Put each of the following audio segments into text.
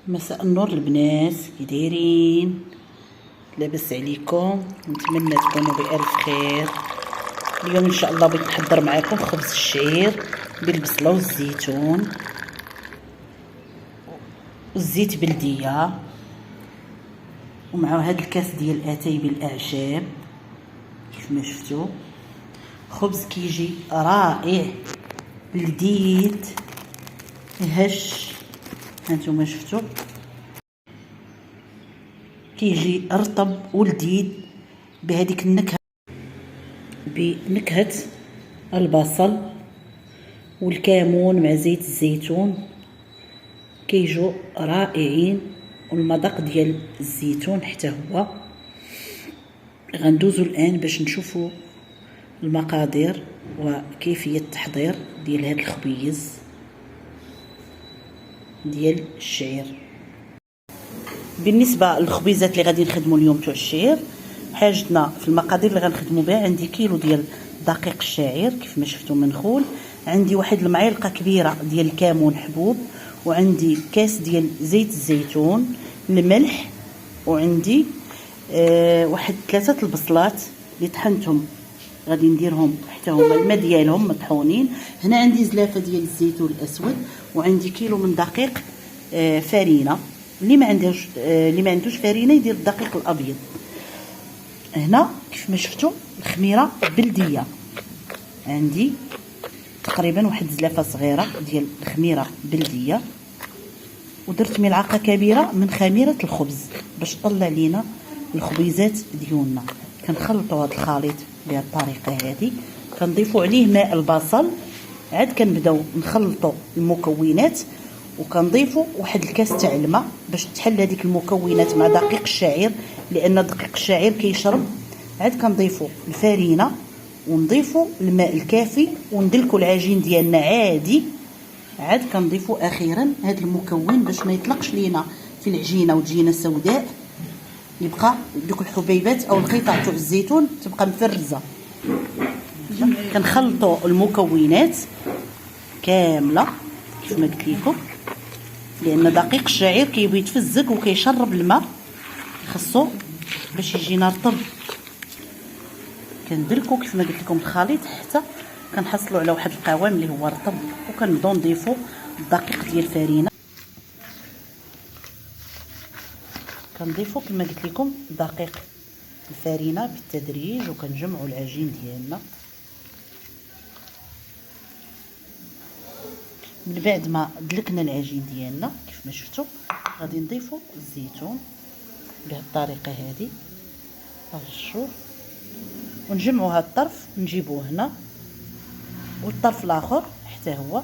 مساء النور البنات، كي دايرين؟ لاباس عليكم؟ نتمنى تكونوا بألف خير. اليوم ان شاء الله بغيت نحضر معكم خبز الشعير بالبصله والزيتون والزيت بلديه، ومع هذا الكاس ديال اتاي بالاعشاب. كيف ما شفتوا خبز كيجي رائع لذيذ هش. هانتوما شفتوا كيجي رطب ولذيذ بهذيك النكهه، بنكهه البصل والكمون مع زيت الزيتون، كيجوا رائعين. والمذاق ديال الزيتون حتى هو. غندوزو الان باش نشوفوا المقادير وكيفيه التحضير ديال هذا الخبيز ديال الشعير. بالنسبه للخبيزات اللي غادي نخدموا اليوم تاع الشعير، حاجتنا في المقادير اللي غنخدموا بها: عندي كيلو ديال دقيق الشعير كيف ما شفتوا منخول، عندي واحد المعلقه كبيره ديال الكمون حبوب، وعندي كاس ديال زيت الزيتون، الملح، وعندي واحد 3 البصلات اللي طحنتهم غادي نديرهم حتى هما الماء ديالهم مطحونين. هنا عندي زلافه ديال الزيتون الاسود، وعندي كيلو من دقيق فرينه. اللي ما عندوش فرينه يدير الدقيق الابيض. هنا كيف ما شفتوا الخميره بلديه، عندي تقريبا واحد زلافه صغيره ديال الخميره بلديه، ودرت ملعقه كبيره من خميره الخبز باش تطلع لينا الخبيزات ديالنا. كنخلطوا هذا الخليط بهذه الطريقه هذه، كنضيفوا عليه ماء البصل، عاد كنبداو نخلطوا المكونات، وكنضيفوا واحد الكاس تاع الماء باش تحل هذيك المكونات مع دقيق الشعير، لان دقيق الشعير كيشرب. عاد كنضيفوا الفرينه ونضيفوا الماء الكافي وندلكوا العجين ديالنا عادي. عاد كنضيفوا اخيرا هذا المكون باش ما يطلقش لينا في العجينه وتجينا سوداء، يبقى دوك الحبيبات او القطع تاع الزيتون تبقى مفرزه. كنخلطوا المكونات كامله كيف ما قلت لكم، لان دقيق الشعير كيبغي يتفزك وكيشرب الماء، خصو باش يجينا رطب. كندلكو كيف ما قلت لكم الخليط حتى كنحصلوا على واحد القوام اللي هو رطب، وكنبداو نضيفوا الدقيق ديال الفرينه. كنضيفوا كما قلت لكم دقيق الفرينه بالتدريج، وكنجمعوا العجين ديالنا. من بعد ما دلكنا العجين ديالنا كيف ما شفتوا، غادي نضيفوا الزيتون بهذه الطريقه هذه، نرشوه ونجمعوا هذا الطرف نجيبوه هنا، والطرف الاخر حتى هو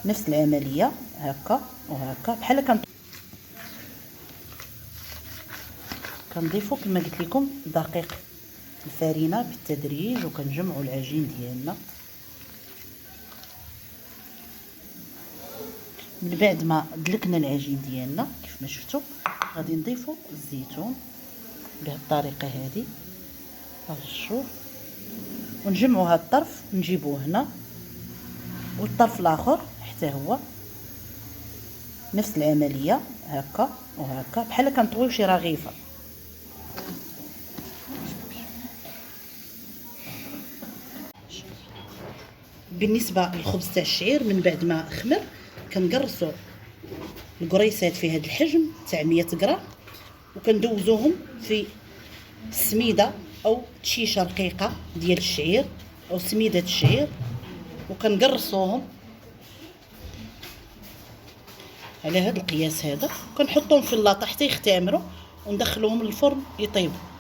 نفس العمليه، هكا وهكا بحال كنضيفوا كما قلت لكم دقيق الفرينه بالتدريج، وكنجمعوا العجين ديالنا. من بعد ما دلكنا العجين ديالنا كيف ما شفتوا، غادي نضيفوا الزيتون بهذه الطريقه هذه، نرشوه ونجمعوا هذا الطرف نجيبوه هنا، والطرف الاخر حتى هو نفس العمليه، هكا وهكا بحال كنطويو شي رغيفه. بالنسبه للخبز تاع الشعير، من بعد ما خمر كنقرصوا القريصات في هذا الحجم تاع 100 غرام، وكندوزوهم في السميده او شيشه رقيقه ديال الشعير او سميده الشعير، وكنقرصوهم على هذا القياس هذا، وكنحطوهم في اللاطه حتى يختمروا، وندخلوهم للفرن يطيبوا.